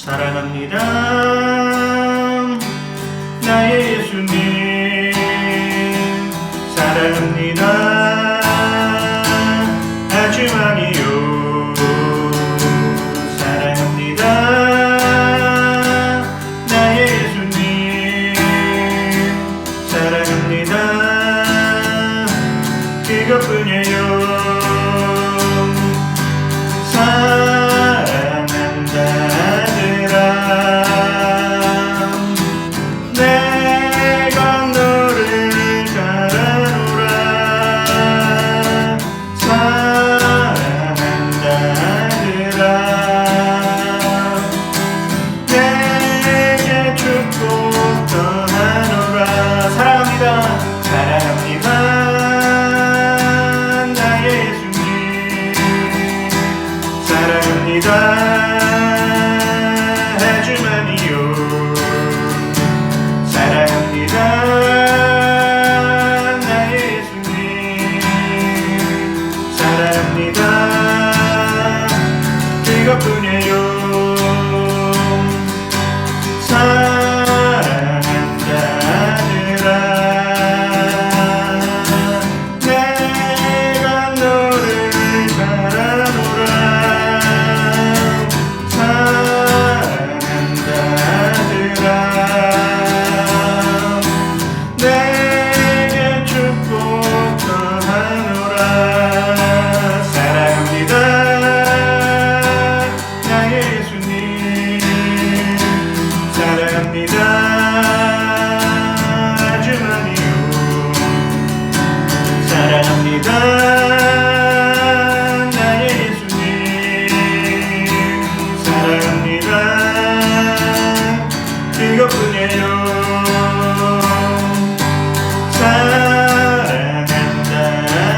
사랑합니다 나의 예수님, 사랑합니다 아주 많이요. 사랑합니다 나의 예수님, 사랑합니다 그것뿐이에요. 해주만이요. 사랑합니다 나의 예수님, 사랑합니다 그것뿐이에요. 사랑합니다 나의 예수님, 사랑합니다 그것뿐이에요. 사랑한다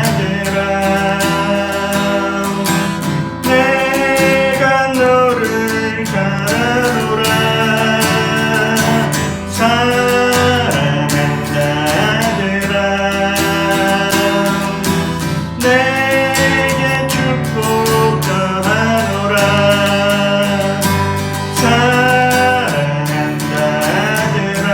아들아 내가 너를 사랑하노라. 사랑한다 아들아 내게 축복 더하노라. 사랑한다 아들아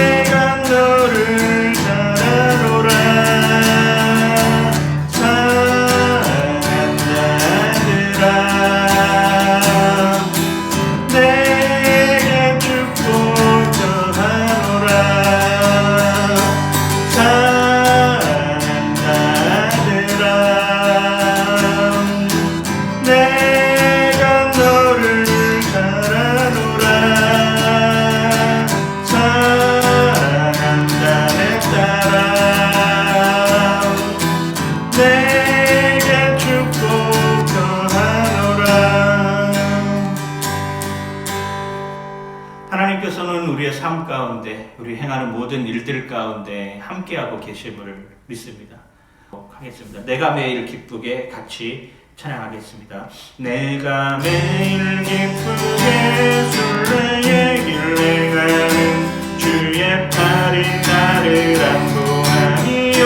내가 너를 사랑하노라. 사랑한다 아들아 내게 축복 더하노라. 사랑한다 아들아 내가 너를 사랑하노라. 사랑한다 내 딸아 내게 축복 더하노라. 하나님께서는 우리의 삶 가운데, 우리 행하는 모든 일들 가운데 함께하고 계심을 믿습니다. 하겠습니다. 내가 매일 기쁘게 같이 찬양하겠습니다. 내가 매일 기쁘게 순례의 길 행하는 주의 팔이 나를 안보하니요.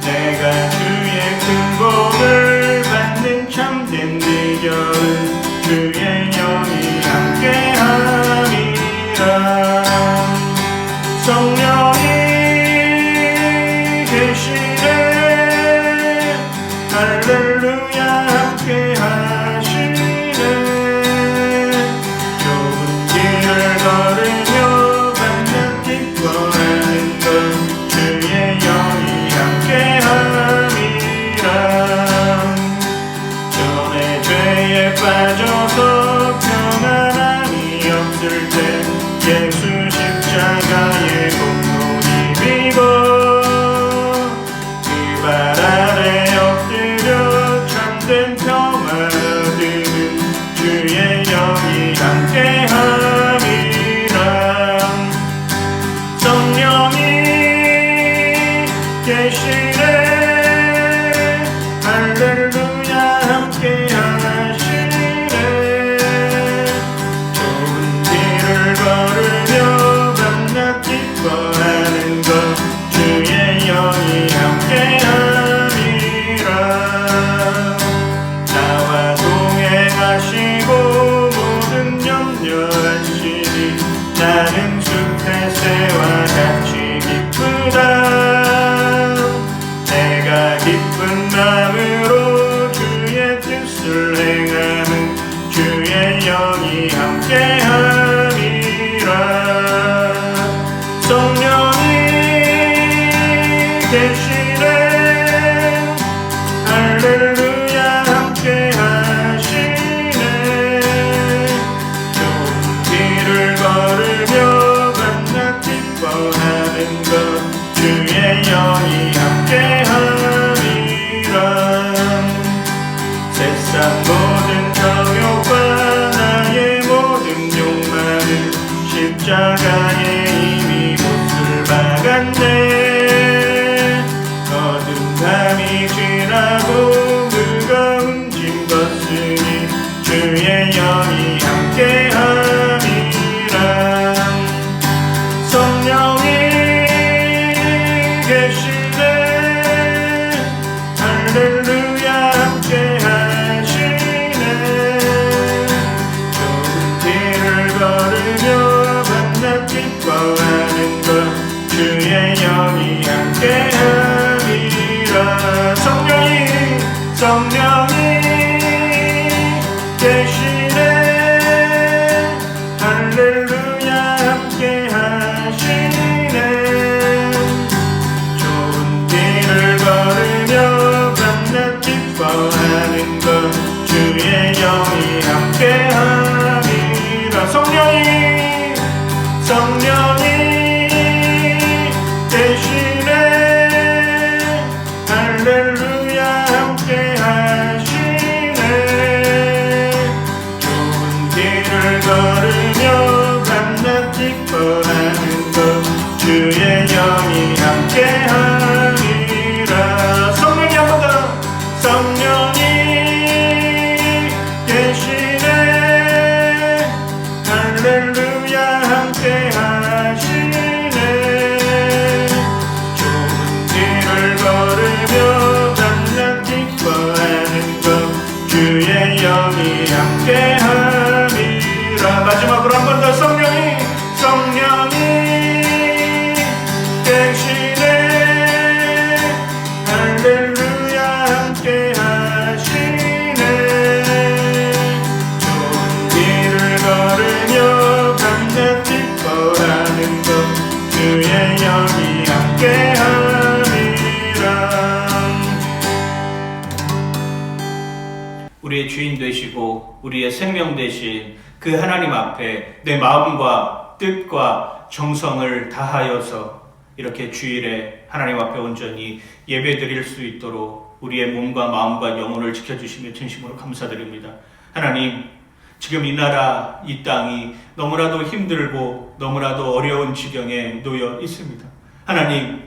내가 주의 큰 복을 받는 참된 비결은 주의 영이 함께함이라. 성령이 계시네 할렐루야 함께하시네. 좁은 길을 걸으며 밤낮 기뻐하는 것 주의 영이 함께함이라. 전에 죄에 빠져서 평안함이 없을 때 예수 십자가의 공로 힘입어 그 발 아래 엎드려 참된 평화 얻으는 주의 영이 함께함이라. 성령이 계시네 할렐루야 함께하시네. 좁은 길을 걸으며 밤낮 기뻐 하시고 모든 염려하시니 나는 숲의 새와 같이 기쁘다. 내가 기쁜 마음으로 주의 뜻을 행하는 주의 영이 함께하리라. 성령이 계시네. 할렐루야 함께하시네. 좋은 길을 걸으며 만나 기뻐하는 것 주의 영이 함께하리라. 세상 모든 정욕과 나의 모든 욕망을 십자가에 이미 못을 박았네. 어둠감이 지나고 무거운 짐 벗으니 주의 영이 함께하리라. 성령이 계시네. 할렐루야 함께하시네. 좋은 길을 걸으며 만나 기뻐하는 것 주의 영이 함께하리라. 성령이 계시네. 할렐루야 함께하시네. 좋은 길을 걸으며 만나 기뻐하는 것 주의 영이 함께하리라. 성령이 계시네. 할렐루야 함께하시네. 좋은 길을 걸으며 만나 기뻐하는 것 주의 영이 함께하리라. 성령이 한 번 더. 성령이 계시네. 할렐루야 함께하시네. 좋은 길을 걸으며 만나 기뻐하는 것 주의 영이 함께하리라. 마지막으로 한 번 더. 성령이 계시네. 할렐루야 함께하시네. 좋은 길을 걸으며 만나 기뻐하는 것 주의 영이 함께하리라. 우리의 주인 되시고 우리의 생명 되신 그 하나님 앞에 내 마음과 뜻과 정성을 다하여서 이렇게 주일에 하나님 앞에 온전히 예배드릴 수 있도록 우리의 몸과 마음과 영혼을 지켜주시며 진심으로 감사드립니다. 하나님, 지금 이 나라, 이 땅이 너무나도 힘들고 너무나도 어려운 지경에 놓여 있습니다. 하나님,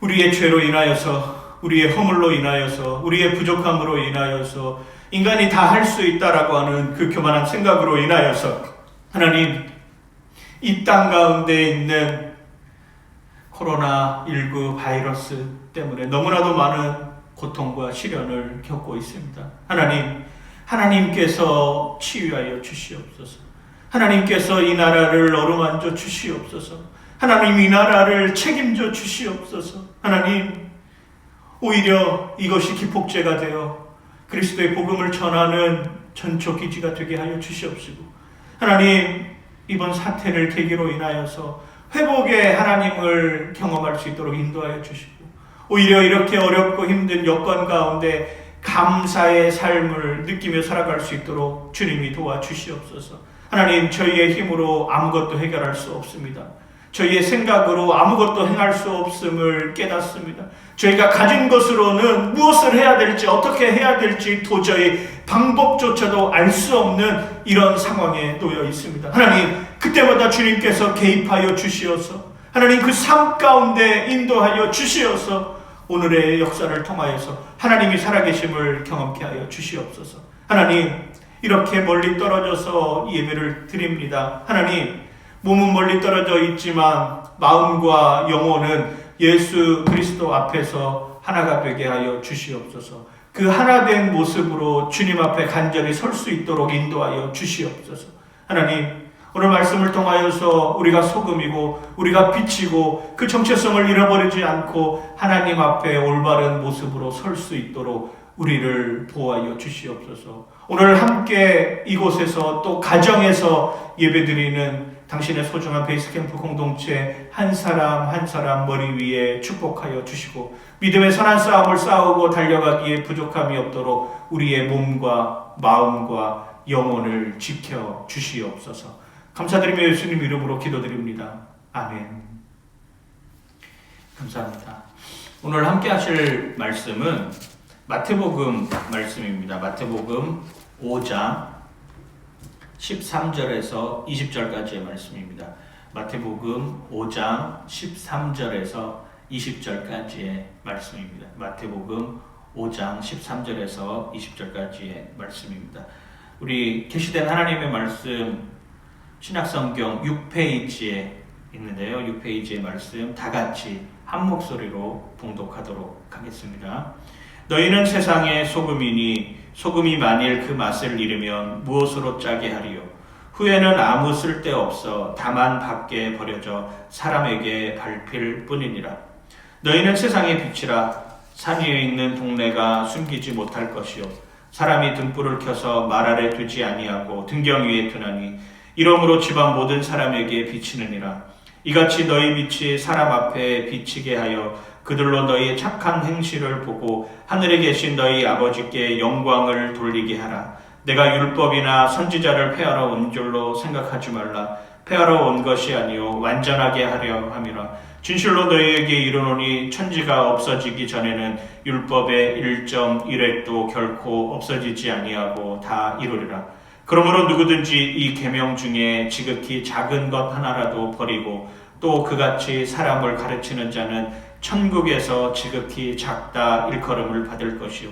우리의 죄로 인하여서, 우리의 허물로 인하여서, 우리의 부족함으로 인하여서 인간이 다 할 수 있다라고 하는 그 교만한 생각으로 인하여서 하나님, 이 땅 가운데 있는 코로나19 바이러스 때문에 너무나도 많은 고통과 시련을 겪고 있습니다. 하나님께서 치유하여 주시옵소서. 하나님께서 이 나라를 어루만져 주시옵소서. 하나님, 이 나라를 책임져 주시옵소서. 하나님, 오히려 이것이 기폭제가 되어 그리스도의 복음을 전하는 전초기지가 되게 하여 주시옵시고, 하나님, 이번 사태를 계기로 인하여서 회복의 하나님을 경험할 수 있도록 인도하여 주시고, 오히려 이렇게 어렵고 힘든 여건 가운데 감사의 삶을 느끼며 살아갈 수 있도록 주님이 도와주시옵소서. 하나님, 저희의 힘으로 아무것도 해결할 수 없습니다. 저희의 생각으로 아무것도 행할 수 없음을 깨닫습니다. 저희가 가진 것으로는 무엇을 해야 될지, 어떻게 해야 될지 도저히 방법조차도 알 수 없는 이런 상황에 놓여 있습니다. 하나님, 그때마다 주님께서 개입하여 주시어서, 하나님, 그 삶 가운데 인도하여 주시어서 오늘의 역사를 통하여서 하나님이 살아계심을 경험케 하여 주시옵소서. 하나님, 이렇게 멀리 떨어져서 예배를 드립니다. 하나님, 몸은 멀리 떨어져 있지만 마음과 영혼은 예수 그리스도 앞에서 하나가 되게 하여 주시옵소서. 그 하나된 모습으로 주님 앞에 간절히 설 수 있도록 인도하여 주시옵소서. 하나님, 오늘 말씀을 통하여서 우리가 소금이고 우리가 빛이고 그 정체성을 잃어버리지 않고 하나님 앞에 올바른 모습으로 설 수 있도록 우리를 보호하여 주시옵소서. 오늘 함께 이곳에서 또 가정에서 예배드리는 당신의 소중한 베이스캠프 공동체 한 사람 한 사람 머리 위에 축복하여 주시고 믿음의 선한 싸움을 싸우고 달려가기에 부족함이 없도록 우리의 몸과 마음과 영혼을 지켜 주시옵소서. 감사드리며 예수님 이름으로 기도드립니다. 아멘. 감사합니다. 오늘 함께 하실 말씀은 마태복음 말씀입니다. 마태복음 5장 13절에서 20절까지의 말씀입니다. 마태복음 5장 13절에서 20절까지의 말씀입니다. 마태복음 5장 13절에서 20절까지의 말씀입니다. 우리 계시된 하나님의 말씀 신약성경 6페이지에 있는데요. 6페이지의 말씀 다 같이 한 목소리로 봉독하도록 하겠습니다. 너희는 세상의 소금이니 소금이 만일 그 맛을 잃으면 무엇으로 짜게 하리요? 후에는 아무 쓸데없어 다만 밖에 버려져 사람에게 밟힐 뿐이니라. 너희는 세상의 빛이라. 산 위에 있는 동네가 숨기지 못할 것이요 사람이 등불을 켜서 말 아래 두지 아니하고 등경 위에 두나니 이러므로 집안 모든 사람에게 비치느니라. 이같이 너희 빛이 사람 앞에 비치게 하여 그들로 너희의 착한 행실을 보고 하늘에 계신 너희 아버지께 영광을 돌리게 하라. 내가 율법이나 선지자를 폐하러 온 줄로 생각하지 말라. 폐하러 온 것이 아니요 완전하게 하려 함이라. 진실로 너희에게 이르노니 천지가 없어지기 전에는 율법의 1.1획도 결코 없어지지 아니하고 다 이루리라. 그러므로 누구든지 이 계명 중에 지극히 작은 것 하나라도 버리고 또 그같이 사람을 가르치는 자는 천국에서 지극히 작다 일컬음을 받을 것이요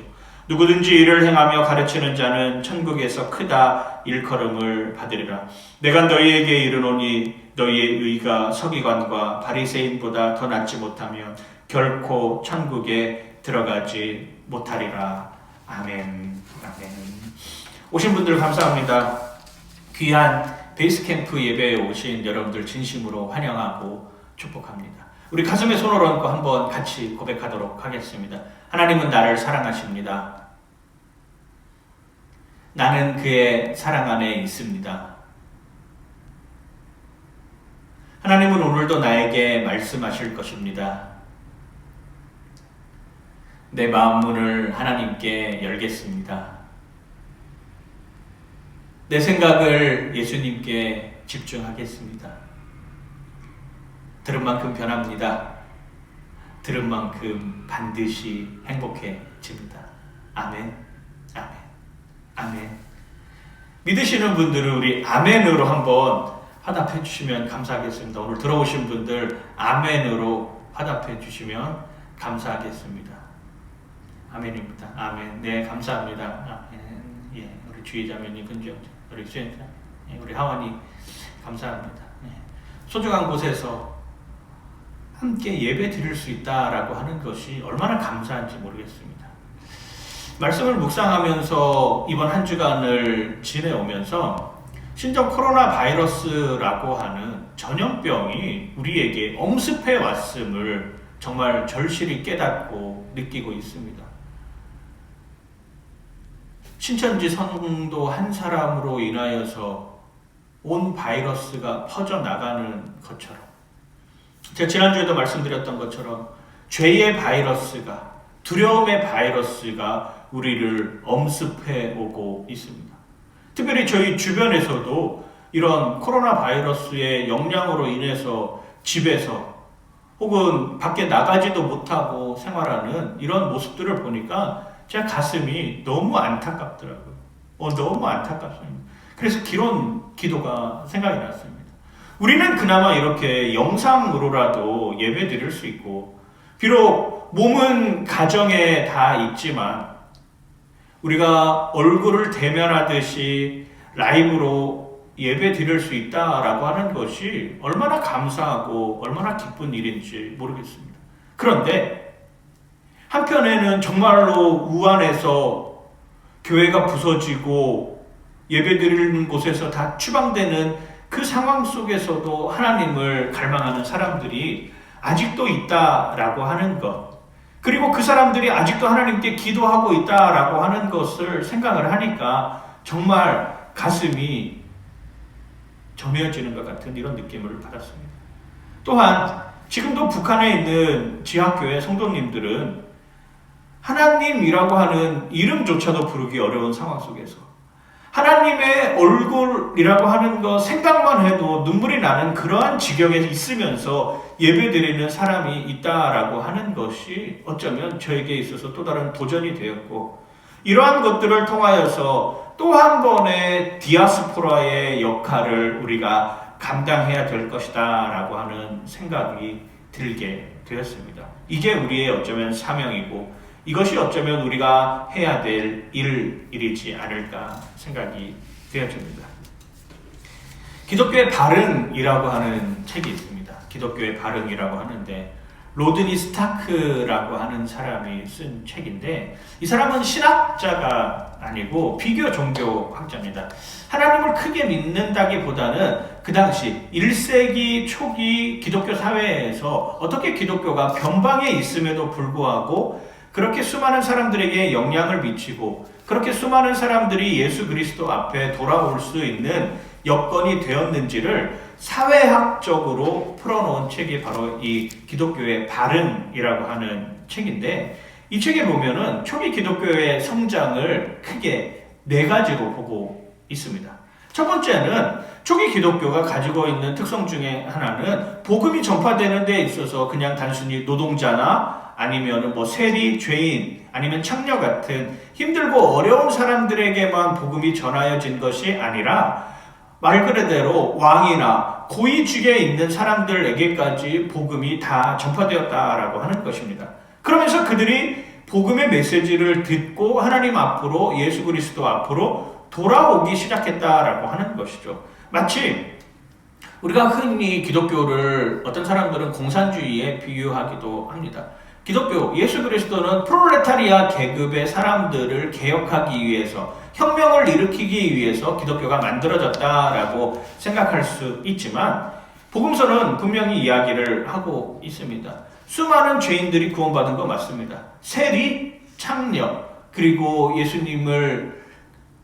누구든지 이를 행하며 가르치는 자는 천국에서 크다 일컬음을 받으리라. 내가 너희에게 이르노니 너희의 의가 서기관과 바리새인보다 더 낫지 못하면 결코 천국에 들어가지 못하리라. 아멘. 아멘. 오신 분들 감사합니다. 귀한 베이스캠프 예배에 오신 여러분들 진심으로 환영하고 축복합니다. 우리 가슴에 손을 얹고 한번 같이 고백하도록 하겠습니다. 하나님은 나를 사랑하십니다. 나는 그의 사랑 안에 있습니다. 하나님은 오늘도 나에게 말씀하실 것입니다. 내 마음 문을 하나님께 열겠습니다. 내 생각을 예수님께 집중하겠습니다. 들은 만큼 변합니다. 들은 만큼 반드시 행복해집니다. 아멘, 아멘, 아멘. 믿으시는 분들은 우리 아멘으로 한번 화답해 주시면 감사하겠습니다. 오늘 들어오신 분들 아멘으로 화답해 주시면 감사하겠습니다. 아멘입니다. 아멘. 네, 감사합니다. 아멘. 예, 우리 주의자매님 근정, 우리 수연자, 우리 하원이 감사합니다. 예. 소중한 곳에서 함께 예배 드릴 수 있다라고 하는 것이 얼마나 감사한지 모르겠습니다. 말씀을 묵상하면서 이번 한 주간을 지내오면서 신종 코로나 바이러스라고 하는 전염병이 우리에게 엄습해 왔음을 정말 절실히 깨닫고 느끼고 있습니다. 신천지 성도 한 사람으로 인하여서 온 바이러스가 퍼져나가는 것처럼 제가 지난주에도 말씀드렸던 것처럼 죄의 바이러스가 두려움의 바이러스가 우리를 엄습해 오고 있습니다. 특별히 저희 주변에서도 이런 코로나 바이러스의 영향으로 인해서 집에서 혹은 밖에 나가지도 못하고 생활하는 이런 모습들을 보니까 제 가슴이 너무 안타깝더라고요. 너무 안타깝습니다. 그래서 기런 기도가 생각이 났습니다. 우리는 그나마 이렇게 영상으로라도 예배 드릴 수 있고 비록 몸은 가정에 다 있지만 우리가 얼굴을 대면하듯이 라이브로 예배 드릴 수 있다라고 하는 것이 얼마나 감사하고 얼마나 기쁜 일인지 모르겠습니다. 그런데 한편에는 정말로 우한해서 교회가 부서지고 예배드리는 곳에서 다 추방되는 그 상황 속에서도 하나님을 갈망하는 사람들이 아직도 있다라고 하는 것, 그리고 그 사람들이 아직도 하나님께 기도하고 있다라고 하는 것을 생각을 하니까 정말 가슴이 점여지는 것 같은 이런 느낌을 받았습니다. 또한 지금도 북한에 있는 지하교회 성도님들은 하나님이라고 하는 이름조차도 부르기 어려운 상황 속에서 하나님의 얼굴이라고 하는 거 생각만 해도 눈물이 나는 그러한 지경에 있으면서 예배드리는 사람이 있다라고 하는 것이 어쩌면 저에게 있어서 또 다른 도전이 되었고, 이러한 것들을 통하여서 또 한 번의 디아스포라의 역할을 우리가 감당해야 될 것이다 라고 하는 생각이 들게 되었습니다. 이게 우리의 어쩌면 사명이고 이것이 어쩌면 우리가 해야 될 일이지 않을까 생각이 되어집니다. 기독교의 발흥이라고 하는 책이 있습니다. 기독교의 발흥이라고 하는데 로드니 스타크라고 하는 사람이 쓴 책인데, 이 사람은 신학자가 아니고 비교 종교학자입니다. 하나님을 크게 믿는다기보다는 그 당시 1세기 초기 기독교 사회에서 어떻게 기독교가 변방에 있음에도 불구하고 그렇게 수많은 사람들에게 영향을 미치고 그렇게 수많은 사람들이 예수 그리스도 앞에 돌아올 수 있는 여건이 되었는지를 사회학적으로 풀어놓은 책이 바로 이 기독교의 발흥이라고 하는 책인데, 이 책에 보면은 초기 기독교의 성장을 크게 4가지로 보고 있습니다. 첫 번째는 초기 기독교가 가지고 있는 특성 중에 하나는 복음이 전파되는 데 있어서 그냥 단순히 노동자나 아니면 세리, 죄인, 아니면 창녀 같은 힘들고 어려운 사람들에게만 복음이 전하여진 것이 아니라 말 그대로 왕이나 고위직에 있는 사람들에게까지 복음이 다 전파되었다라고 하는 것입니다. 그러면서 그들이 복음의 메시지를 듣고 하나님 앞으로, 예수 그리스도 앞으로 돌아오기 시작했다라고 하는 것이죠. 마치 우리가 흔히 기독교를 어떤 사람들은 공산주의에 비유하기도 합니다. 기독교, 예수 그리스도는 프롤레타리아 계급의 사람들을 개혁하기 위해서, 혁명을 일으키기 위해서 기독교가 만들어졌다라고 생각할 수 있지만, 복음서는 분명히 이야기를 하고 있습니다. 수많은 죄인들이 구원받은 거 맞습니다. 세리, 창녀, 그리고 예수님을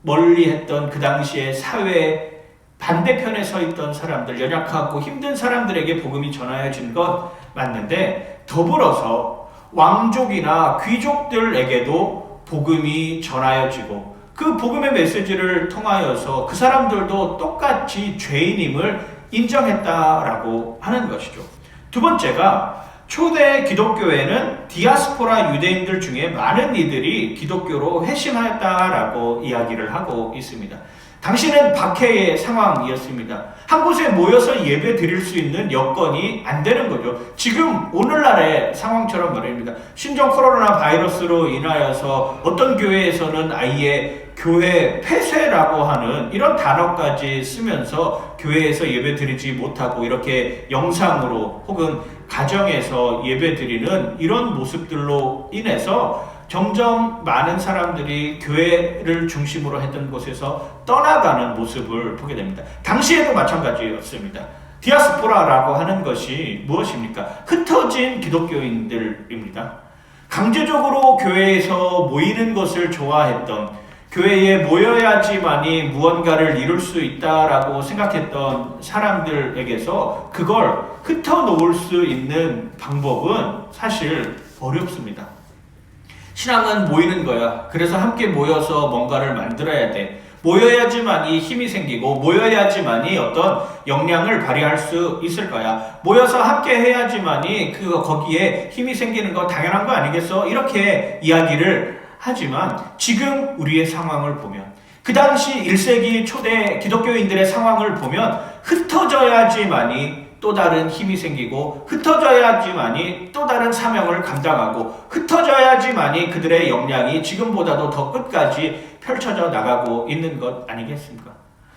멀리했던 그 당시의 사회 반대편에 서 있던 사람들, 연약하고 힘든 사람들에게 복음이 전하여진 것 맞는데, 더불어서 왕족이나 귀족들에게도 복음이 전하여지고 그 복음의 메시지를 통하여서 그 사람들도 똑같이 죄인임을 인정했다라고 하는 것이죠. 두 번째가 초대 기독교에는 디아스포라 유대인들 중에 많은 이들이 기독교로 회심하였다라고 이야기를 하고 있습니다. 당시는 박해의 상황이었습니다. 한 곳에 모여서 예배 드릴 수 있는 여건이 안 되는 거죠. 지금 오늘날의 상황처럼 말입니다. 신종 코로나 바이러스로 인하여서 어떤 교회에서는 아예 교회 폐쇄라고 하는 이런 단어까지 쓰면서 교회에서 예배 드리지 못하고 이렇게 영상으로 혹은 가정에서 예배 드리는 이런 모습들로 인해서 점점 많은 사람들이 교회를 중심으로 했던 곳에서 떠나가는 모습을 보게 됩니다. 당시에도 마찬가지였습니다. 디아스포라라고 하는 것이 무엇입니까? 흩어진 기독교인들입니다. 강제적으로 교회에서 모이는 것을 좋아했던, 교회에 모여야지만이 무언가를 이룰 수 있다라고 생각했던 사람들에게서 그걸 흩어놓을 수 있는 방법은 사실 어렵습니다. 신앙은 모이는 거야. 그래서 함께 모여서 뭔가를 만들어야 돼. 모여야지만이 힘이 생기고 모여야지만이 어떤 역량을 발휘할 수 있을 거야. 모여서 함께 해야지만이 거기에 힘이 생기는 거 당연한 거 아니겠어? 이렇게 이야기를 하지만 지금 우리의 상황을 보면, 그 당시 1세기 초대 기독교인들의 상황을 보면 흩어져야지만이 또 다른 힘이 생기고 흩어져야지만이 또 다른 사명을 감당하고 흩어져야지만이 그들의 역량이 지금보다도 더 끝까지 펼쳐져 나가고 있는 것 아니겠습니까?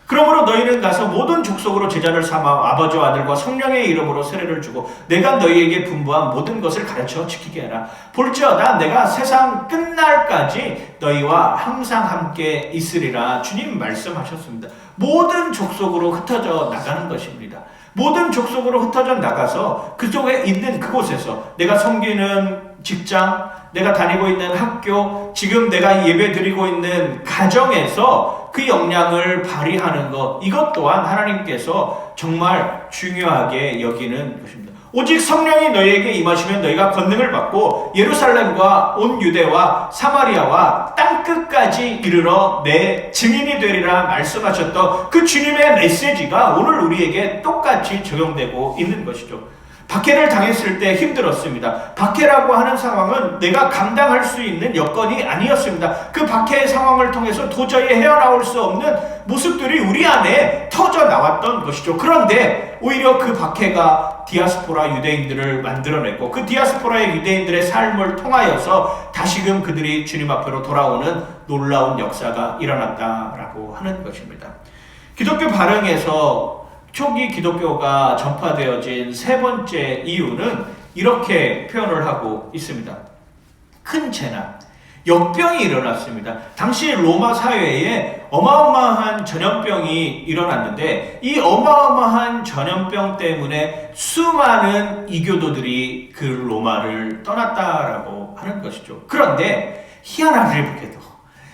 그러므로 너희는 가서 모든 족속으로 제자를 삼아 아버지와 아들과 성령의 이름으로 세례를 주고 내가 너희에게 분부한 모든 것을 가르쳐 지키게 하라. 볼지어다 내가 세상 끝날까지 너희와 항상 함께 있으리라. 주님 말씀하셨습니다. 모든 족속으로 흩어져 나가는 것입니다. 모든 족속으로 흩어져 나가서 그쪽에 있는 그곳에서 내가 섬기는 직장, 내가 다니고 있는 학교, 지금 내가 예배 드리고 있는 가정에서 그 역량을 발휘하는 것, 이것 또한 하나님께서 정말 중요하게 여기는 것입니다. 오직 성령이 너희에게 임하시면 너희가 권능을 받고 예루살렘과 온 유대와 사마리아와 땅끝까지 이르러 내 증인이 되리라 말씀하셨던 그 주님의 메시지가 오늘 우리에게 똑같이 적용되고 있는 것이죠. 박해를 당했을 때 힘들었습니다. 박해라고 하는 상황은 내가 감당할 수 있는 여건이 아니었습니다. 그 박해의 상황을 통해서 도저히 헤어나올 수 없는 모습들이 우리 안에 터져 나왔던 것이죠. 그런데 오히려 그 박해가 디아스포라 유대인들을 만들어냈고 그 디아스포라의 유대인들의 삶을 통하여서 다시금 그들이 주님 앞으로 돌아오는 놀라운 역사가 일어났다라고 하는 것입니다. 기독교 발흥에서 초기 기독교가 전파되어진 세 번째 이유는 이렇게 표현을 하고 있습니다. 큰 재난, 역병이 일어났습니다. 당시 로마 사회에 어마어마한 전염병이 일어났는데 이 어마어마한 전염병 때문에 수많은 이교도들이 그 로마를 떠났다라고 하는 것이죠. 그런데 희한하게도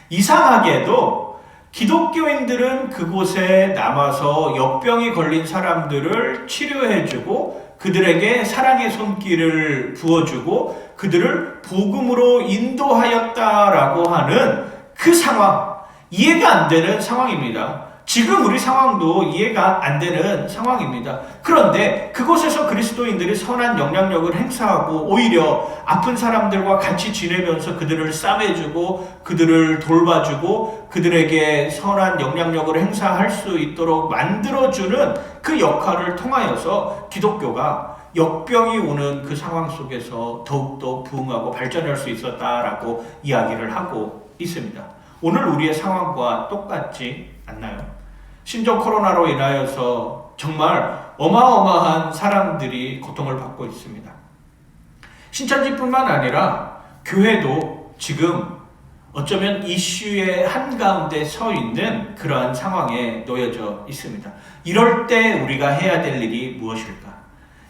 이상하게도 기독교인들은 그곳에 남아서 역병이 걸린 사람들을 치료해주고 그들에게 사랑의 손길을 부어주고 그들을 복음으로 인도하였다라고 하는 그 상황, 이해가 안 되는 상황입니다. 지금 우리 상황도 이해가 안 되는 상황입니다. 그런데 그곳에서 그리스도인들이 선한 영향력을 행사하고 오히려 아픈 사람들과 같이 지내면서 그들을 싸매주고 그들을 돌봐주고 그들에게 선한 영향력을 행사할 수 있도록 만들어주는 그 역할을 통하여서 기독교가 역병이 오는 그 상황 속에서 더욱더 부흥하고 발전할 수 있었다라고 이야기를 하고 있습니다. 오늘 우리의 상황과 똑같지 않나요? 신종 코로나로 인하여서 정말 어마어마한 사람들이 고통을 받고 있습니다. 신천지뿐만 아니라 교회도 지금 어쩌면 이슈의 한가운데 서 있는 그러한 상황에 놓여져 있습니다. 이럴 때 우리가 해야 될 일이 무엇일까?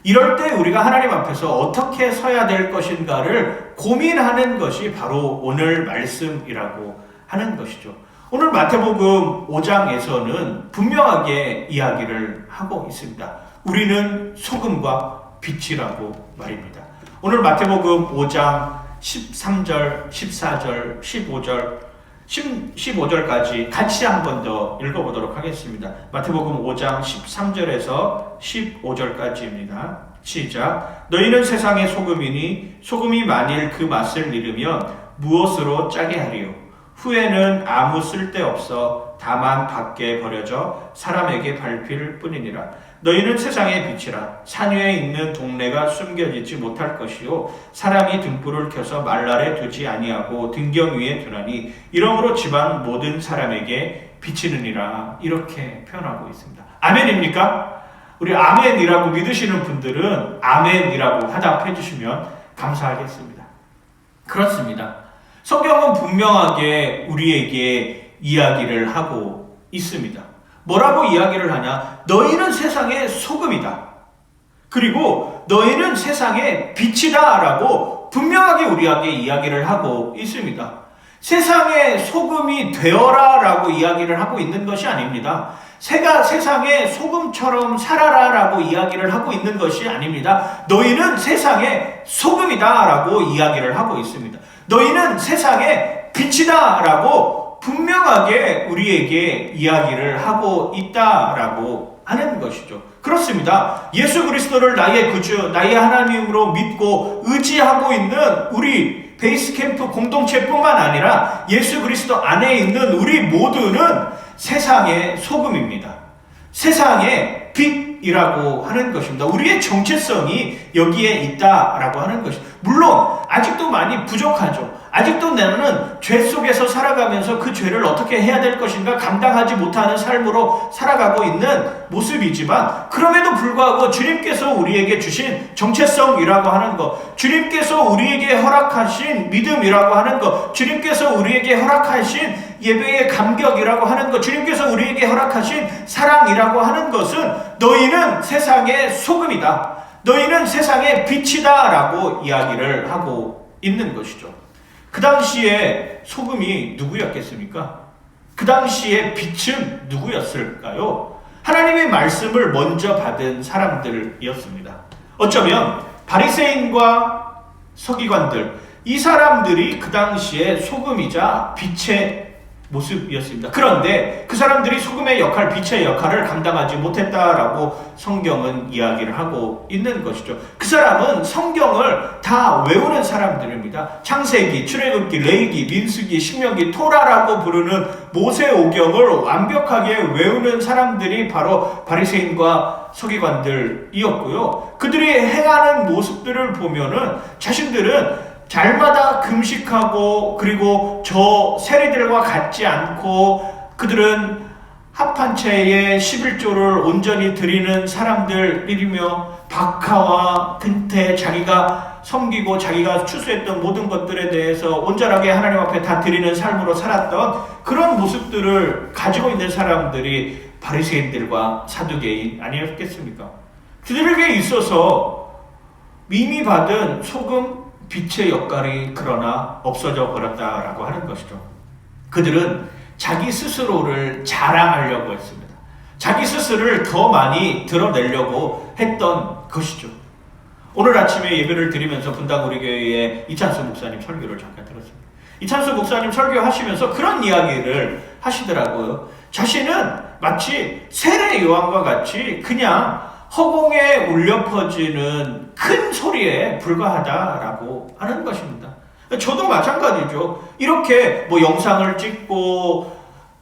이럴 때 우리가 하나님 앞에서 어떻게 서야 될 것인가를 고민하는 것이 바로 오늘 말씀이라고 하는 것이죠. 오늘 마태복음 5장에서는 분명하게 이야기를 하고 있습니다. 우리는 소금과 빛이라고 말입니다. 오늘 마태복음 5장 13절, 14절, 15절까지 같이 한 번 더 읽어보도록 하겠습니다. 마태복음 5장 13절에서 15절까지입니다. 시작. 너희는 세상의 소금이니 소금이 만일 그 맛을 잃으면 무엇으로 짜게 하리요? 후에는 아무 쓸데없어 다만 밖에 버려져 사람에게 밟힐 뿐이니라. 너희는 세상의 빛이라. 산 위에 있는 동네가 숨겨지지 못할 것이요 사람이 등불을 켜서 말날에 두지 아니하고 등경 위에 두나니 이러므로 집안 모든 사람에게 비치느니라. 이렇게 표현하고 있습니다. 아멘입니까? 우리 아멘이라고 믿으시는 분들은 아멘이라고 화답해 주시면 감사하겠습니다. 그렇습니다. 성경은 분명하게 우리에게 이야기를 하고 있습니다. 뭐라고 이야기를 하냐? 너희는 세상의 소금이다. 그리고 너희는 세상의 빛이다 라고 분명하게 우리에게 이야기를 하고 있습니다. 세상의 소금이 되어라 라고 이야기를 하고 있는 것이 아닙니다. 세상의 소금처럼 살아라 라고 이야기를 하고 있는 것이 아닙니다. 너희는 세상의 소금이다 라고 이야기를 하고 있습니다. 너희는 세상의 빛이다 라고 분명하게 우리에게 이야기를 하고 있다라고 하는 것이죠. 그렇습니다. 예수 그리스도를 나의 구주, 나의 하나님으로 믿고 의지하고 있는 우리 베이스캠프 공동체뿐만 아니라 예수 그리스도 안에 있는 우리 모두는 세상의 소금입니다. 세상의 빛이라고 하는 것입니다. 우리의 정체성이 여기에 있다라고 하는 것입니다. 물론 아직도 많이 부족하죠. 아직도 나는 죄 속에서 살아가면서 그 죄를 어떻게 해야 될 것인가 감당하지 못하는 삶으로 살아가고 있는 모습이지만, 그럼에도 불구하고 주님께서 우리에게 주신 정체성이라고 하는 것, 주님께서 우리에게 허락하신 믿음이라고 하는 것, 주님께서 우리에게 허락하신 예배의 감격이라고 하는 것, 주님께서 우리에게 허락하신 사랑이라고 하는 것은 너희는 세상의 소금이다, 너희는 세상의 빛이다 라고 이야기를 하고 있는 것이죠. 그 당시에 소금이 누구였겠습니까? 그 당시에 빛은 누구였을까요? 하나님의 말씀을 먼저 받은 사람들이었습니다. 어쩌면 바리새인과 서기관들, 이 사람들이 그 당시에 소금이자 빛의 모습이었습니다. 그런데 그 사람들이 소금의 역할, 빛의 역할을 감당하지 못했다라고 성경은 이야기를 하고 있는 것이죠. 그 사람은 성경을 다 외우는 사람들입니다. 창세기, 출애굽기, 레위기, 민수기, 신명기, 토라라고 부르는 모세오경을 완벽하게 외우는 사람들이 바로 바리새인과 서기관들이었고요. 그들이 행하는 모습들을 보면은 자신들은 잘마다 금식하고, 그리고 저 세리들과 같지 않고, 그들은 합한 채에 11조를 온전히 드리는 사람들이며, 박하와 근태, 자기가 섬기고 자기가 추수했던 모든 것들에 대해서 온전하게 하나님 앞에 다 드리는 삶으로 살았던 그런 모습들을 가지고 있는 사람들이 바리새인들과 사두개인 아니었겠습니까? 그들에게 있어서 이미 받은 소금, 빛의 역할이 그러나 없어져 버렸다라고 하는 것이죠. 그들은 자기 스스로를 자랑하려고 했습니다. 자기 스스로를 더 많이 드러내려고 했던 것이죠. 오늘 아침에 예배를 드리면서 분당 우리 교회의 이찬수 목사님 설교를 잠깐 들었습니다. 이찬수 목사님 설교하시면서 그런 이야기를 하시더라고요. 자신은 마치 세례 요한과 같이 그냥 허공에 울려 퍼지는 큰 소리에 불과하다라고 하는 것입니다. 저도 마찬가지죠. 이렇게 영상을 찍고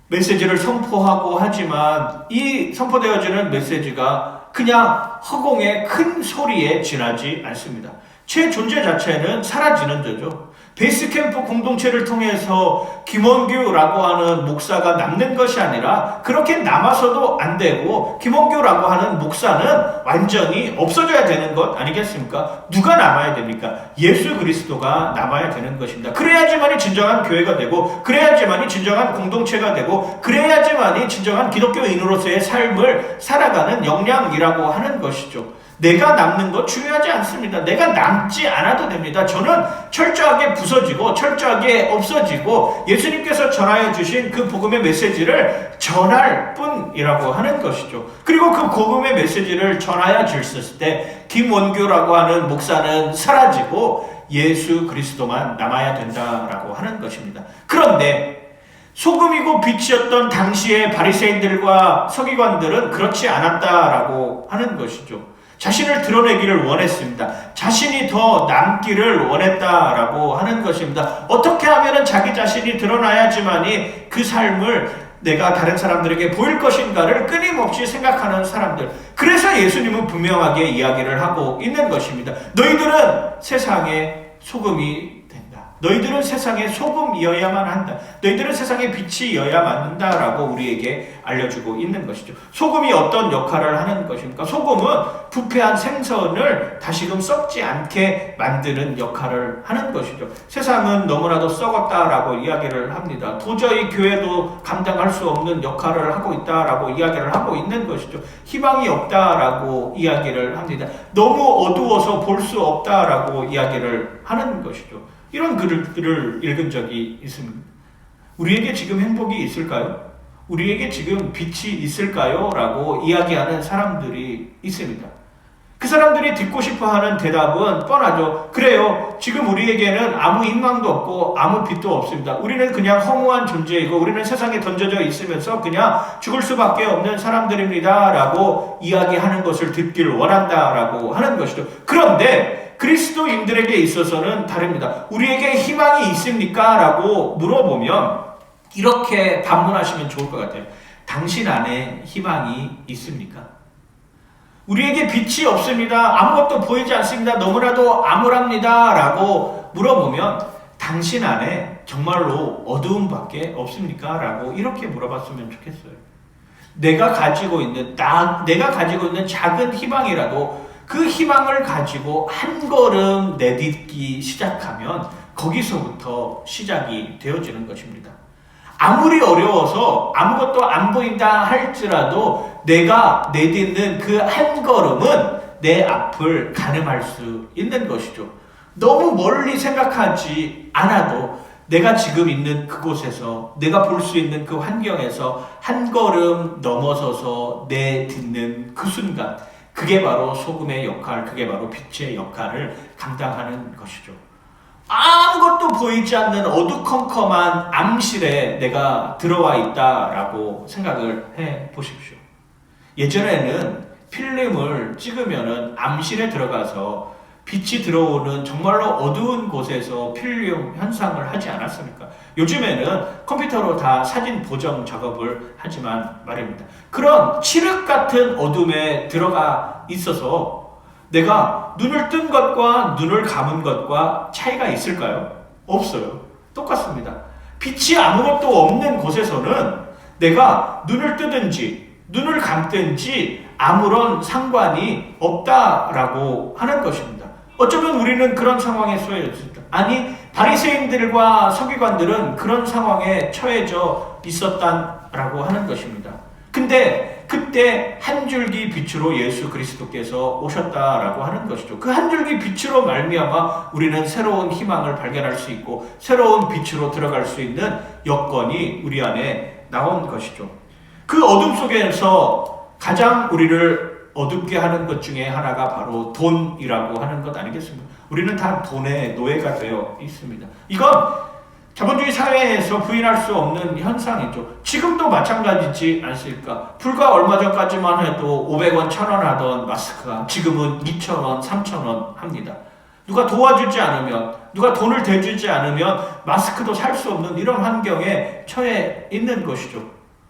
메시지를 선포하고 하지만 이 선포되어지는 메시지가 그냥 허공의 큰 소리에 지나지 않습니다. 제 존재 자체는 사라지는 거죠. 베이스캠프 공동체를 통해서 김원규라고 하는 목사가 남는 것이 아니라 그렇게 남아서도 안 되고, 김원규라고 하는 목사는 완전히 없어져야 되는 것 아니겠습니까? 누가 남아야 됩니까? 예수 그리스도가 남아야 되는 것입니다. 그래야지만이 진정한 교회가 되고, 그래야지만이 진정한 공동체가 되고, 그래야지만이 진정한 기독교인으로서의 삶을 살아가는 역량이라고 하는 것이죠. 내가 남는 것 중요하지 않습니다. 내가 남지 않아도 됩니다. 저는 철저하게 부서지고 철저하게 없어지고 예수님께서 전하여 주신 그 복음의 메시지를 전할 뿐이라고 하는 것이죠. 그리고 그 복음의 메시지를 전하여 주셨을 때 김원규라고 하는 목사는 사라지고 예수 그리스도만 남아야 된다라고 하는 것입니다. 그런데 소금이고 빛이었던 당시의 바리새인들과 서기관들은 그렇지 않았다라고 하는 것이죠. 자신을 드러내기를 원했습니다. 자신이 더 남기를 원했다라고 하는 것입니다. 어떻게 하면 자기 자신이 드러나야지만이 그 삶을 내가 다른 사람들에게 보일 것인가를 끊임없이 생각하는 사람들. 그래서 예수님은 분명하게 이야기를 하고 있는 것입니다. 너희들은 세상의 소금이 된다. 너희들은 세상의 소금이어야만 한다. 너희들은 세상의 빛이어야만 한다라고 우리에게 알려주고 있는 것이죠. 소금이 어떤 역할을 하는 것입니까? 소금은 부패한 생선을 다시금 썩지 않게 만드는 역할을 하는 것이죠. 세상은 너무나도 썩었다라고 이야기를 합니다. 도저히 교회도 감당할 수 없는 역할을 하고 있다라고 이야기를 하고 있는 것이죠. 희망이 없다라고 이야기를 합니다. 너무 어두워서 볼 수 없다라고 이야기를 하는 것이죠. 이런 글을 읽은 적이 있습니다. 우리에게 지금 행복이 있을까요? 우리에게 지금 빛이 있을까요? 라고 이야기하는 사람들이 있습니다. 그 사람들이 듣고 싶어하는 대답은 뻔하죠. 그래요. 지금 우리에게는 아무 희망도 없고 아무 빛도 없습니다. 우리는 그냥 허무한 존재이고 우리는 세상에 던져져 있으면서 그냥 죽을 수밖에 없는 사람들입니다. 라고 이야기하는 것을 듣기를 원한다라고 하는 것이죠. 그런데 그리스도인들에게 있어서는 다릅니다. 우리에게 희망이 있습니까? 라고 물어보면 이렇게 반문하시면 좋을 것 같아요. 당신 안에 희망이 있습니까? 우리에게 빛이 없습니다. 아무것도 보이지 않습니다. 너무나도 암울합니다. 라고 물어보면 당신 안에 정말로 어두움밖에 없습니까? 라고 이렇게 물어봤으면 좋겠어요. 내가 가지고 있는 작은 희망이라도 그 희망을 가지고 한 걸음 내딛기 시작하면 거기서부터 시작이 되어지는 것입니다. 아무리 어려워서 아무것도 안 보인다 할지라도 내가 내딛는 그 한 걸음은 내 앞을 가늠할 수 있는 것이죠. 너무 멀리 생각하지 않아도 내가 지금 있는 그곳에서 내가 볼 수 있는 그 환경에서 한 걸음 넘어서서 내딛는 그 순간, 그게 바로 소금의 역할, 그게 바로 빛의 역할을 감당하는 것이죠. 아무것도 보이지 않는 어두컴컴한 암실에 내가 들어와 있다라고 생각을 해 보십시오. 예전에는 필름을 찍으면은 암실에 들어가서 빛이 들어오는 정말로 어두운 곳에서 필름 현상을 하지 않았습니까? 요즘에는 컴퓨터로 다 사진 보정 작업을 하지만 말입니다. 그런 칠흑 같은 어둠에 들어가 있어서 내가 눈을 뜬 것과 눈을 감은 것과 차이가 있을까요? 없어요. 똑같습니다. 빛이 아무것도 없는 곳에서는 내가 눈을 뜨든지 눈을 감든지 아무런 상관이 없다라고 하는 것입니다. 어쩌면 우리는 그런 상황에 처해졌습니다. 아니, 바리새인들과 서기관들은 그런 상황에 처해져 있었다라고 하는 것입니다. 근데 그때 한 줄기 빛으로 예수 그리스도께서 오셨다라고 하는 것이죠. 그 한 줄기 빛으로 말미암아 우리는 새로운 희망을 발견할 수 있고 새로운 빛으로 들어갈 수 있는 여건이 우리 안에 나온 것이죠. 그 어둠 속에서 가장 우리를 어둡게 하는 것 중에 하나가 바로 돈이라고 하는 것 아니겠습니까? 우리는 다 돈의 노예가 되어 있습니다. 이건 자본주의 사회에서 부인할 수 없는 현상이죠. 지금도 마찬가지지 않습니까? 불과 얼마 전까지만 해도 500원, 1000원 하던 마스크가 지금은 2000원, 3000원 합니다. 누가 도와주지 않으면, 누가 돈을 대주지 않으면 마스크도 살 수 없는 이런 환경에 처해 있는 것이죠.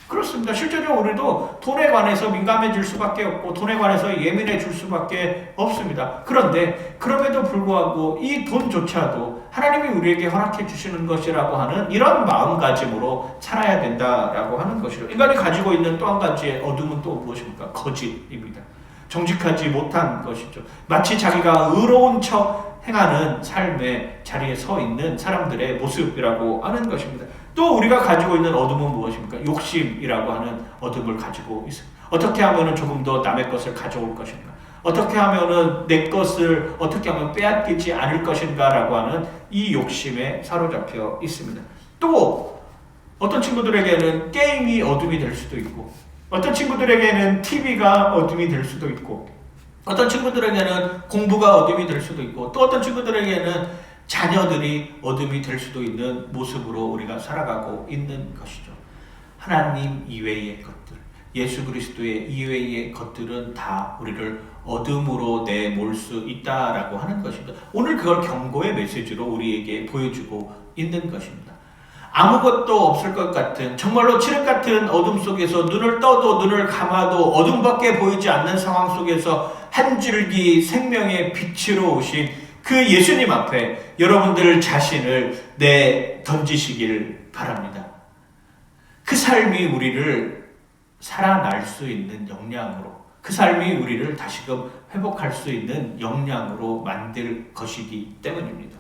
그렇습니다. 실제로 우리도 돈에 관해서 민감해질 수밖에 없고 돈에 관해서 예민해질 수밖에 없습니다. 그런데 그럼에도 불구하고 이 돈조차도 하나님이 우리에게 허락해 주시는 것이라고 하는 이런 마음가짐으로 살아야 된다라고 하는 것이죠. 인간이 가지고 있는 또 한 가지의 어둠은 또 무엇입니까? 거짓입니다. 정직하지 못한 것이죠. 마치 자기가 의로운 척 행하는 삶의 자리에 서 있는 사람들의 모습이라고 하는 것입니다. 또 우리가 가지고 있는 어둠은 무엇입니까? 욕심이라고 하는 어둠을 가지고 있습니다. 어떻게 하면 조금 더 남의 것을 가져올 것인가? 어떻게 하면 내 것을 어떻게 하면 빼앗기지 않을 것인가? 라고 하는 이 욕심에 사로잡혀 있습니다. 또 어떤 친구들에게는 게임이 어둠이 될 수도 있고 어떤 친구들에게는 TV가 어둠이 될 수도 있고 어떤 친구들에게는 공부가 어둠이 될 수도 있고 또 어떤 친구들에게는 자녀들이 어둠이 될 수도 있는 모습으로 우리가 살아가고 있는 것이죠. 하나님 이외의 것들, 예수 그리스도의 이외의 것들은 다 우리를 어둠으로 내몰 수 있다라고 하는 것입니다. 오늘 그걸 경고의 메시지로 우리에게 보여주고 있는 것입니다. 아무것도 없을 것 같은 정말로 칠흑 같은 어둠 속에서 눈을 떠도 눈을 감아도 어둠밖에 보이지 않는 상황 속에서 한 줄기 생명의 빛으로 오신 그 예수님 앞에 여러분들 자신을 던지시길 바랍니다. 그 삶이 우리를 살아날 수 있는 역량으로, 그 삶이 우리를 다시금 회복할 수 있는 역량으로 만들 것이기 때문입니다.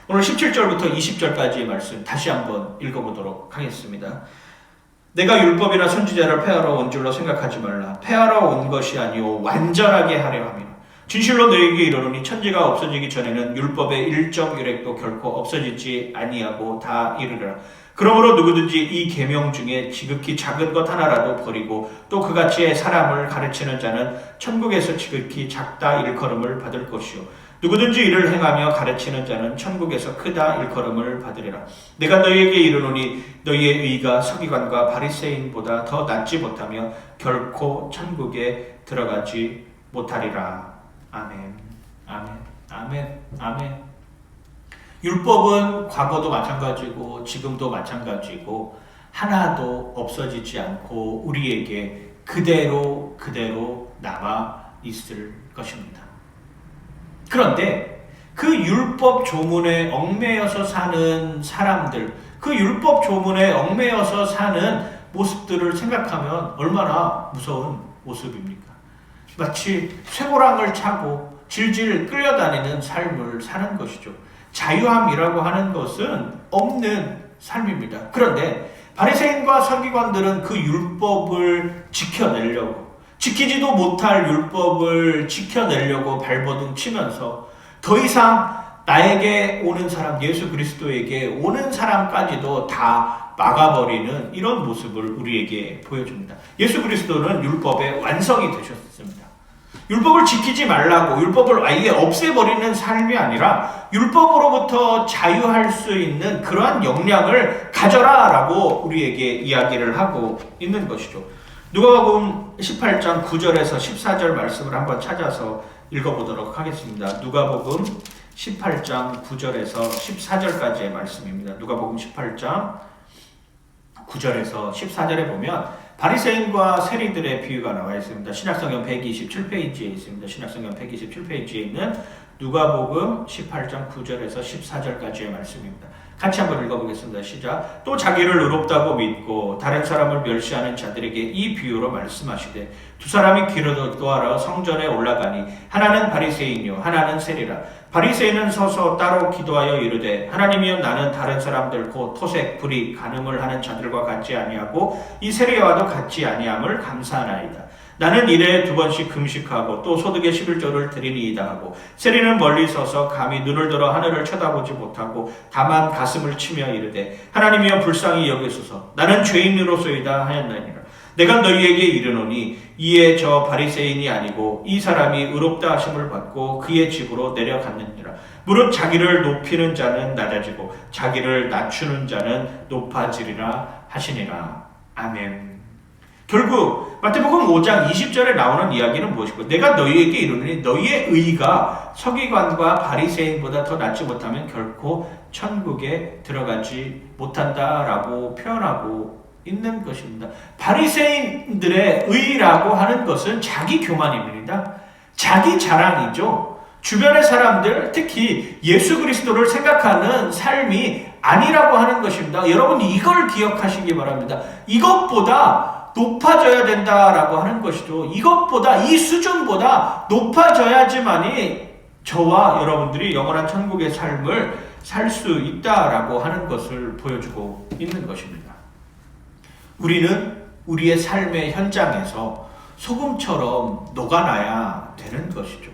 오늘 17절부터 20절까지의 말씀 다시 한번 읽어보도록 하겠습니다. 내가 율법이나 선지자를 폐하러 온 줄로 생각하지 말라. 폐하러 온 것이 아니오 완전하게 하려 함이라. 진실로 너희에게 이르노니 천지가 없어지기 전에는 율법의 일정 율획도 결코 없어지지 아니하고 다 이르리라. 그러므로 누구든지 이 계명 중에 지극히 작은 것 하나라도 버리고 또 그같이 사람을 가르치는 자는 천국에서 지극히 작다 일컬음을 받을 것이요 누구든지 이를 행하며 가르치는 자는 천국에서 크다 일컬음을 받으리라. 내가 너희에게 이르노니 너희의 의가 서기관과 바리새인보다 더 낫지 못하며 결코 천국에 들어가지 못하리라. 아멘, 아멘, 아멘, 아멘. 율법은 과거도 마찬가지고 지금도 마찬가지고 하나도 없어지지 않고 우리에게 그대로 남아 있을 것입니다. 그런데 그 율법 조문에 얽매여서 사는 사람들, 그 율법 조문에 얽매여서 사는 모습들을 생각하면 얼마나 무서운 모습입니까? 마치 쇠고랑을 차고 질질 끌려다니는 삶을 사는 것이죠. 자유함이라고 하는 것은 없는 삶입니다. 그런데 바리새인과 서기관들은 그 율법을 지켜내려고, 지키지도 못할 율법을 지켜내려고 발버둥 치면서 더 이상 나에게 오는 사람, 예수 그리스도에게 오는 사람까지도 다 막아버리는 이런 모습을 우리에게 보여줍니다. 예수 그리스도는 율법의 완성이 되셨습니다. 율법을 지키지 말라고, 율법을 아예 없애버리는 삶이 아니라 율법으로부터 자유할 수 있는 그러한 역량을 가져라 라고 우리에게 이야기를 하고 있는 것이죠. 누가복음 18장 9절에서 14절 말씀을 한번 찾아서 읽어보도록 하겠습니다. 누가복음 18장 9절에서 14절까지의 말씀입니다. 누가복음 18장 9절에서 14절에 보면 바리새인과 세리들의 비유가 나와 있습니다. 신약성경 127페이지에 있습니다. 신약성경 127페이지에 있는 누가복음 18장 9절에서 14절까지의 말씀입니다. 같이 한번 읽어보겠습니다. 시작. 또 자기를 의롭다고 믿고 다른 사람을 멸시하는 자들에게 이 비유로 말씀하시되 두 사람이 기도하러 성전에 올라가니 하나는 바리새인이요 하나는 세리라. 바리새인은 서서 따로 기도하여 이르되 하나님이여 나는 다른 사람들 곧 토색, 불의, 간음을 하는 자들과 같지 아니하고 이 세리와도 같지 아니함을 감사하나이다. 나는 일에 2번씩 금식하고 또 소득의 11조를 드리니이다 하고 세리는 멀리 서서 감히 눈을 들어 하늘을 쳐다보지 못하고 다만 가슴을 치며 이르되 하나님이여 불쌍히 여기소서 나는 죄인으로소이다 하였나니라. 내가 너희에게 이르노니 이에 저 바리새인이 아니고 이 사람이 의롭다 하심을 받고 그의 집으로 내려갔느니라. 무릇 자기를 높이는 자는 낮아지고 자기를 낮추는 자는 높아지리라 하시니라. 아멘. 결국 마태복음 5장 20절에 나오는 이야기는 무엇이고 내가 너희에게 이르노니 너희의 의가 서기관과 바리새인보다 더 낫지 못하면 결코 천국에 들어가지 못한다라고 표현하고 있는 것입니다. 바리새인들의 의라고 하는 것은 자기 교만입니다. 자기 자랑이죠. 주변의 사람들, 특히 예수 그리스도를 생각하는 삶이 아니라고 하는 것입니다. 여러분 이걸 기억하시기 바랍니다. 이것보다 높아져야 된다라고 하는 것이죠. 이것보다, 이 수준보다 높아져야지만이 저와 여러분들이 영원한 천국의 삶을 살 수 있다라고 하는 것을 보여주고 있는 것입니다. 우리는 우리의 삶의 현장에서 소금처럼 녹아나야 되는 것이죠.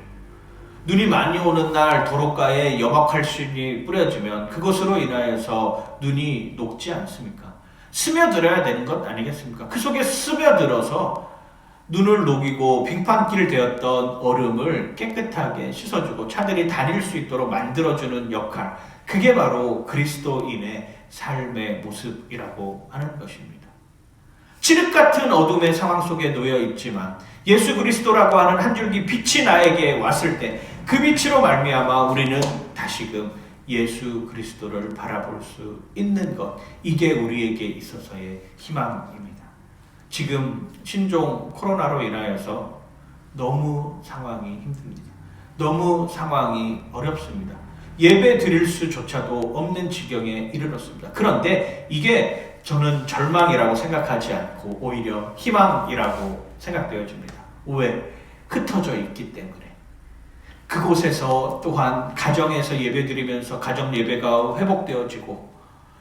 눈이 많이 오는 날 도로가에 염화칼슘이 뿌려지면 그것으로 인하여서 눈이 녹지 않습니까? 스며들어야 되는 것 아니겠습니까? 그 속에 스며들어서 눈을 녹이고 빙판길 되었던 얼음을 깨끗하게 씻어주고 차들이 다닐 수 있도록 만들어주는 역할, 그게 바로 그리스도인의 삶의 모습이라고 하는 것입니다. 칠흑 같은 어둠의 상황 속에 놓여 있지만 예수 그리스도라고 하는 한 줄기 빛이 나에게 왔을 때 그 빛으로 말미암아 우리는 다시금 예수 그리스도를 바라볼 수 있는 것, 이게 우리에게 있어서의 희망입니다. 지금 신종 코로나로 인하여서 너무 상황이 힘듭니다. 너무 상황이 어렵습니다. 예배 드릴 수조차도 없는 지경에 이르렀습니다. 그런데 이게 저는 절망이라고 생각하지 않고 오히려 희망이라고 생각되어집니다. 왜? 흩어져 있기 때문에. 그곳에서 또한 가정에서 예배드리면서 가정 예배가 회복되어지고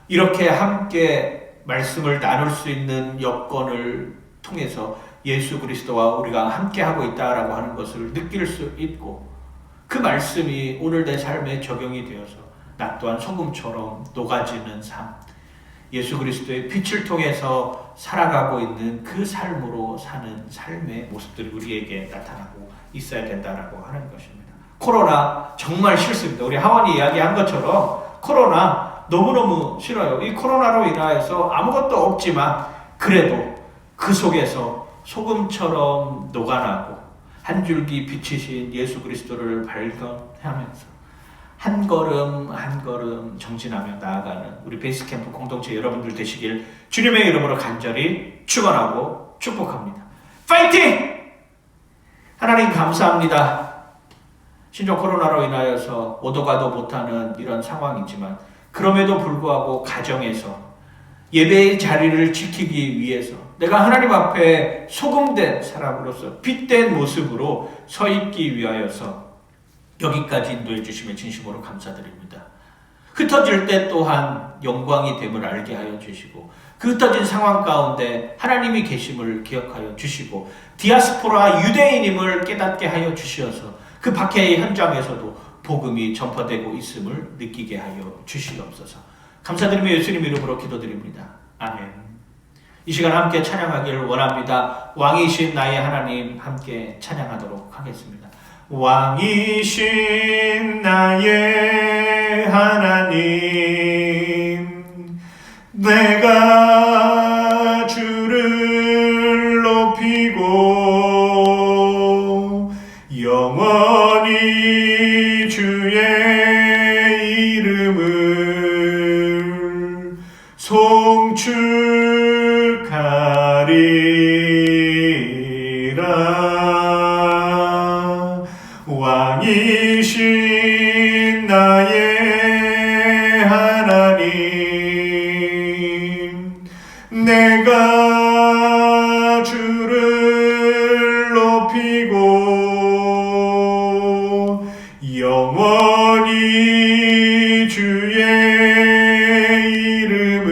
이렇게 함께 말씀을 나눌 수 있는 여건을 통해서 예수 그리스도와 우리가 함께하고 있다라고 하는 것을 느낄 수 있고 그 말씀이 오늘 내 삶에 적용이 되어서 나 또한 소금처럼 녹아지는 삶, 예수 그리스도의 빛을 통해서 살아가고 있는 그 삶으로 사는 삶의 모습들이 우리에게 나타나고 있어야 된다라고 하는 것입니다. 코로나 정말 싫습니다. 우리 하원이 이야기한 것처럼 코로나 너무너무 싫어요. 이 코로나로 인하여서 아무것도 없지만 그래도 그 속에서 소금처럼 녹아나고 한 줄기 빛이신 예수 그리스도를 발견하면서 한 걸음 한 걸음 정진하며 나아가는 우리 베이스캠프 공동체 여러분들 되시길 주님의 이름으로 간절히 축원하고 축복합니다. 파이팅! 하나님 감사합니다. 신종 코로나로 인하여서 오도 가도 못하는 이런 상황이지만 그럼에도 불구하고 가정에서 예배의 자리를 지키기 위해서 내가 하나님 앞에 소금된 사람으로서 빛된 모습으로 서 있기 위하여서 여기까지 인도해 주시면 진심으로 감사드립니다. 흩어질 때 또한 영광이 됨을 알게 하여 주시고 그 흩어진 상황 가운데 하나님이 계심을 기억하여 주시고 디아스포라 유대인임을 깨닫게 하여 주시어서 그 박해의 현장에서도 복음이 전파되고 있음을 느끼게 하여 주시옵소서. 감사드리며 예수님 이름으로 기도드립니다. 아멘. 이 시간 함께 찬양하기를 원합니다. 왕이신 나의 하나님 함께 찬양하도록 하겠습니다. 왕이신 나의 하나님 내가 주를 높이고 영원히 주의 이름을 송축하리라. 왕이신 나의 하나님 내가 주를 높이고 영원히 주의 이름을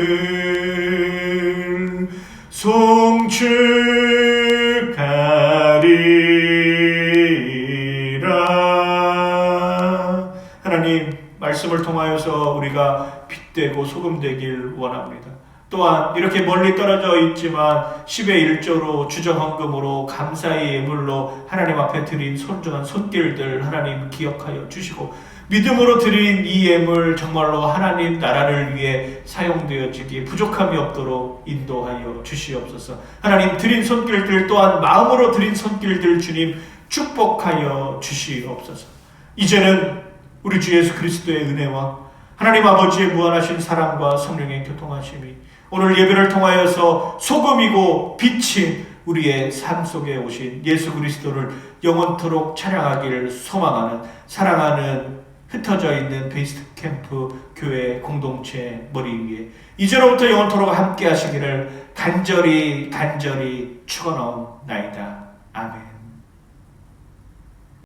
송축하리라. 하나님 말씀을 통하여서 우리가 빛되고 소금되길 원합니다. 또한 이렇게 멀리 떨어져 있지만 10의 1조로 주정헌금으로 감사의 예물로 하나님 앞에 드린 손중한 손길들 하나님 기억하여 주시고 믿음으로 드린 이 예물 정말로 하나님 나라를 위해 사용되어지기에 부족함이 없도록 인도하여 주시옵소서. 하나님 드린 손길들 또한 마음으로 드린 손길들 주님 축복하여 주시옵소서. 이제는 우리 주 예수 그리스도의 은혜와 하나님 아버지의 무한하신 사랑과 성령의 교통하심이 오늘 예배를 통하여서 소금이고 빛인 우리의 삶 속에 오신 예수 그리스도를 영원토록 찬양하기를 소망하는 사랑하는 흩어져 있는 베이스 캠프 교회 공동체 머리 위에 이제로부터 영원토록 함께 하시기를 간절히 축원하옵나이다. 아멘.